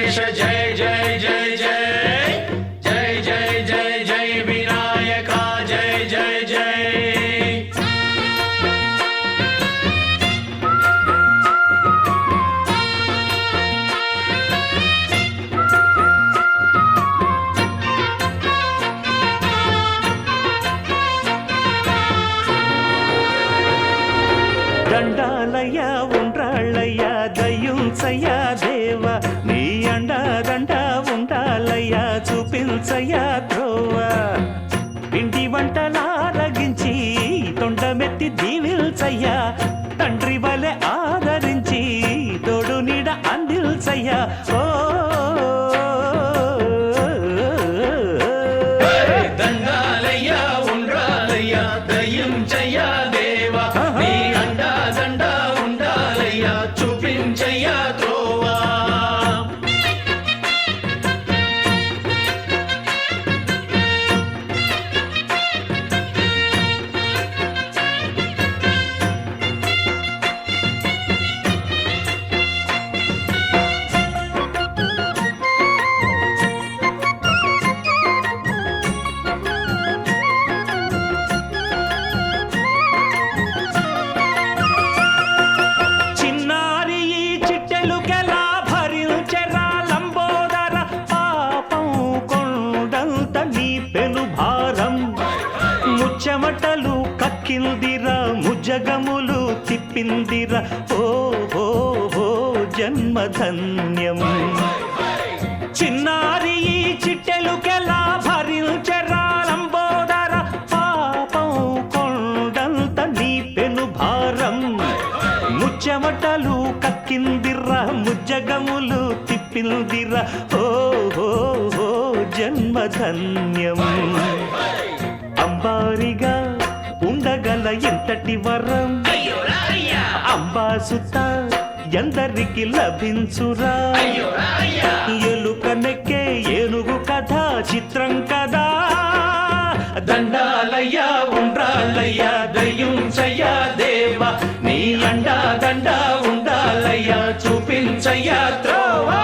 गणेश जय जय जय जय जय जय जय जय विनायका जय जय जय దండాలయ్య ఉండ్రాళ్ళయ్య దయ్యుంచయ్య దేవ నీ అండ దండ ఉండాలయ్య చూపించయ్య త్రోవ పిండి వంటలారగించి తొండమెత్తి దీవిల్చయ్య తండ్రి వలె ఆదరించి తోడు నీడ అందిల్చయ్య ఓ దండాలయ్య ఉండ్రాలయ్య దయ్యుంచయ్య దేవ నీ అండ దండ ఉండాలయ్య చూపించయ్య త్రోవా చిన్నారి ఈ చిట్టెలుకెలా భరించెరా లంబోదర పాపం కొండంత నీ పెను భారం ముచ్చమటలు కక్కిందిరా ముజగములు తిప్పిందిరా ఓ ఓ ఓ జన్మధన్యం చిన్నారి ఈ చిట్టెలుకెలా భరించెరా లంబోదర పాపం కొండంత నీ పెను భారం ముచ్చమటలు కక్కిందిరా ముజ్జగములు తిప్పిందిరా ఓ ఓ ఓ జన్మధన్యం అంబారిగా ఉండగల ఎంతటి వరం అంబాసుత ఎందరికి లభించురా ఎలుకనెక్కే ఏనుగు కథ చిత్రం కదా దండాలయ్య ఉండ్రాళ్ళయ్య దయ్యుంచయ్య దేవ నీ అండా దండ ఉండాలయ్య చూపించయ్య త్రోవా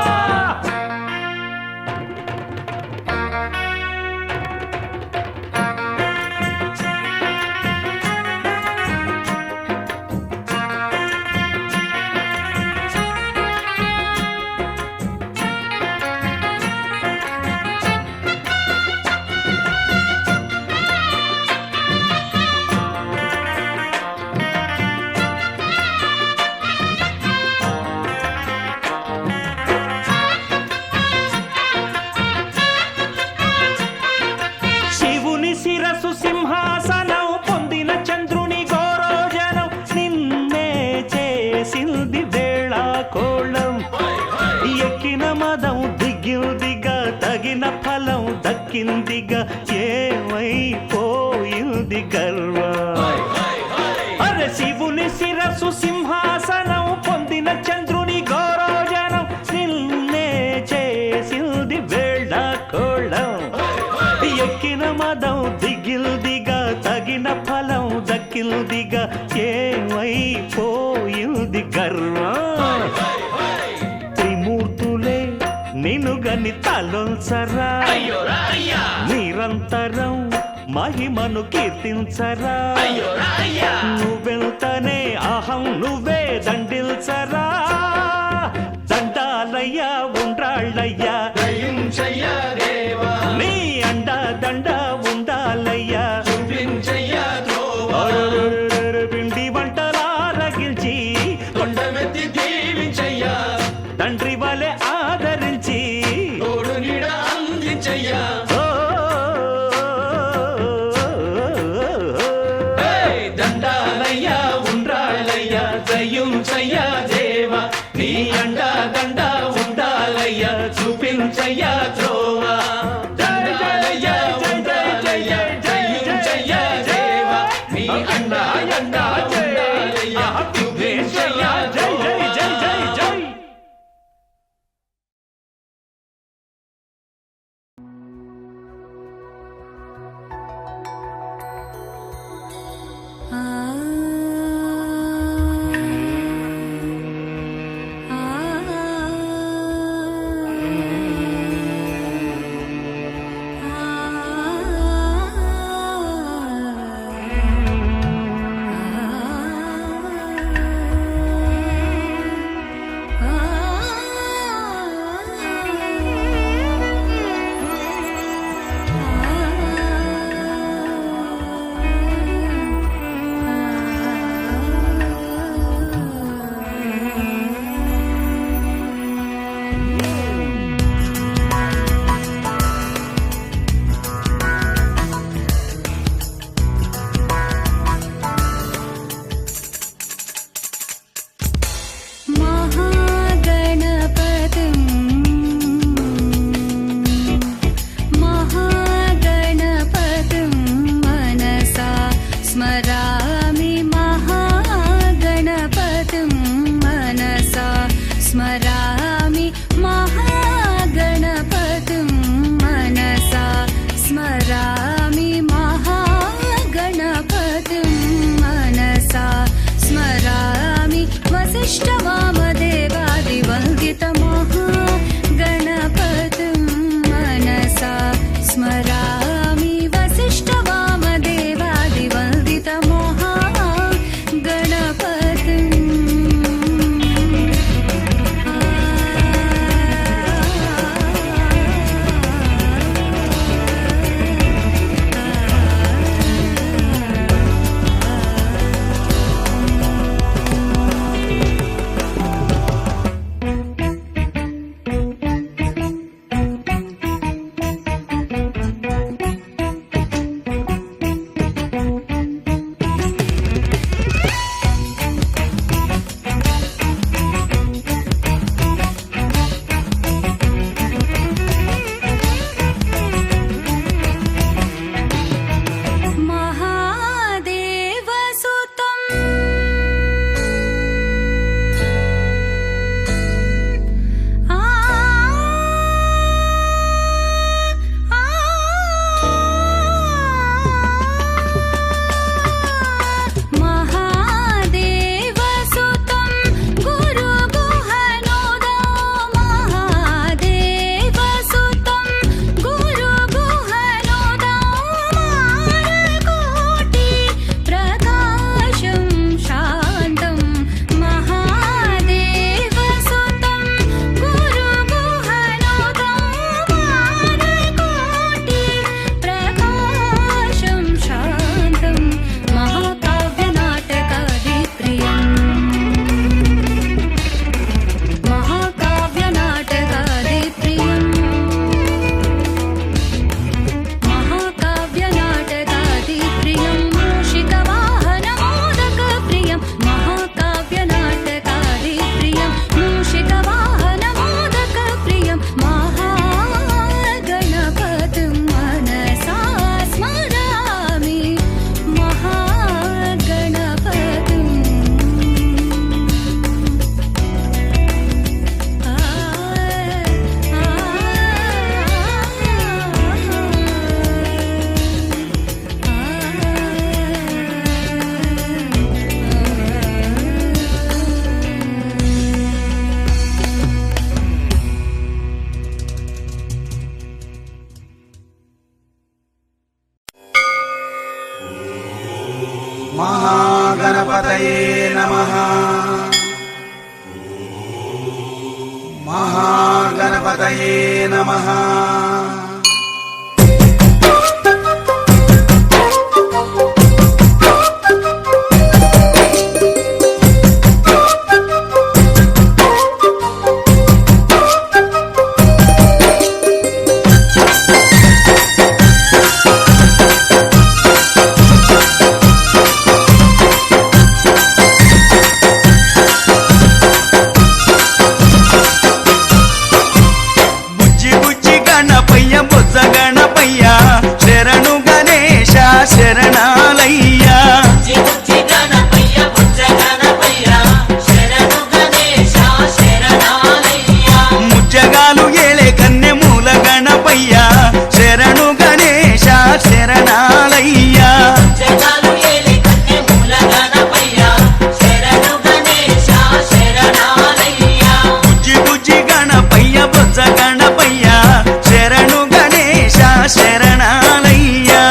శివుని శిరసు సింహాసనం పొందిన చంద్రుని గోరోజనం నిన్నే చేసింది వేళ కోళం ఎక్కిన మదం దిగిందిగా తగిన ఫలం దక్కిందిగా ఏమైపోయింది గర్వం అరే శివుని శిరసు సింహాసనం పొందిన చంద్రుని గౌరవజనం నిన్నే చేసింది వేళ కోళం ఎక్కిన మదం దిగిల్దిగా తగిన ఫలం దక్కిల్దిగా ఏమైపోయింది గర్వం త్రిమూర్తులే నిన్నుగని తలొంచరా నిరంతరం మహిమను కీర్తించరా నువ్వెంతనే అహం నువ్వే దండిల్చరా దండాలయ్య ఉండ్రాళ్ళయ్య దయ్యుంచయ్య దేవ నీ అండ దండ ఉండాలయ్య చూపించయ్య త్రోవా పిండి వంటలారగించి కొండమెత్తి దీవించయ్య తండ్రి వలె ఆదరించి తోడు నీడ అందించయ్య దండాలయ్య ఉండ్రాళ్ళయ్య దయ్యుంచయ్య దేవ నీ అండ దండ ఉండాలయ్య చూపించయ్య త్రోవా దండాలయ్య ఉండ్రాళ్ళయ్య దయ్యుంచయ్య దేవ నీ అండ దండ ఉండాలయ్య చూపించయ్య జై జై జై జై జై మహాగణపతయే నమః. మహాగణపతయే నమః. శరణాలయ్యా ముజ్జగాలు ఏలే కన్నె మూల గణపయ్యా శరణు గణేశ శరణాలయ్యా బుజ్జి బుజ్జి గణపయ్య బొజ్జ గణపయ్యా శరణు గణేశ శరణాలయ్యా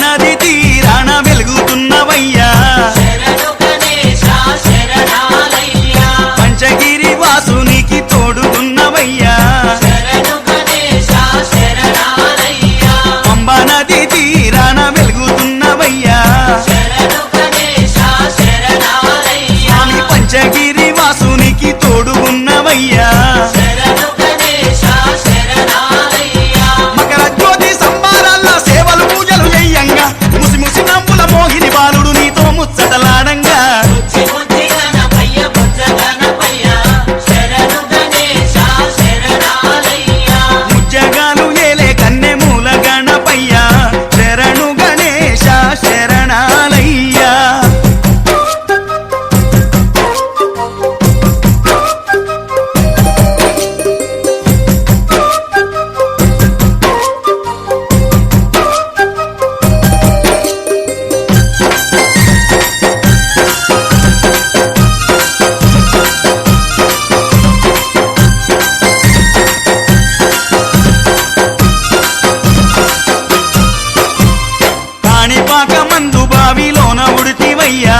నది తీరాన వెలుగుతున్నవయ్యా పంచగిరి వాసునికి తోడుగున్నవయ్యా పంబా నది తీరాన వెలుగుతున్నవయ్యా స్వామి పంచగిరి వాసునికి తోడుగున్నవయ్యా మకర జ్యోతి సంబారాల సేవలు పూజలు చెయ్యంగా ముసి ముసి నవ్వుల మోహిని బాలుడు నీతో ముచ్చటలాడంగా ముజ్జగాలు ఏలే కన్నె మూల గణపయ్యా శరణు గణేశ శరణాలయ్యా కాణిపాక మందు బావిలోన ఉడితివయ్యా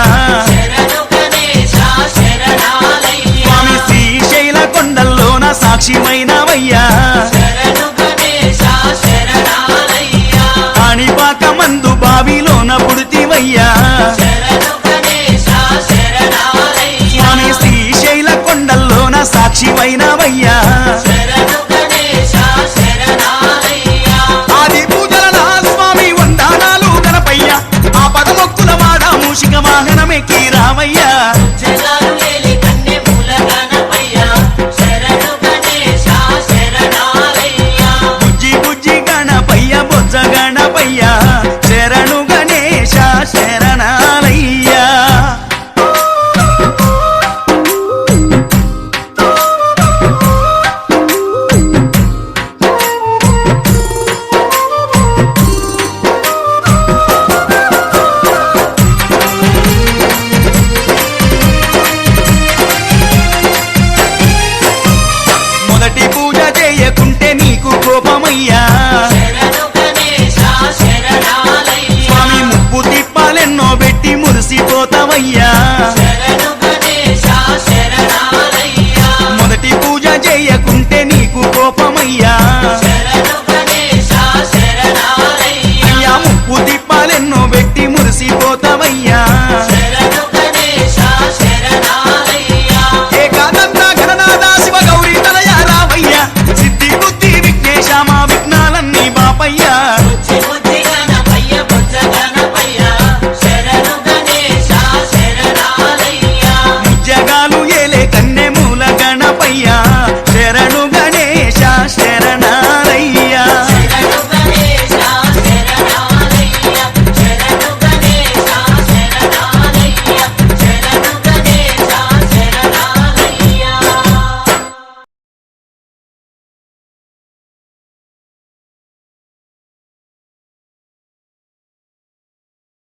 స్వామి శ్రీశైల కొండల్లోన సాక్షిమైనవయ్యా కాణిపాక మందు బావిలోన పుడితివయ్యా స్వామి శ్రీశైల కొండల్లోన సాక్షిమైనవయ్యా ఆది పూజల నా స్వామి వందనాలు గణపయ్య ఆ పదమొక్కుల వాడ మూషిక వాహనమెక్కి రామయ్యా బుజ్జి బుజ్జి గణపయ్య బొజ్జ గణపయ్య శరణు గణేశ శరణాలయ్యా మొదటి పూజ చేయకుంటే నీకు కోపమయ్యా స్వామి ముప్పు తిప్పాలెన్నో పెట్టి మురిసిపోతావయ్యా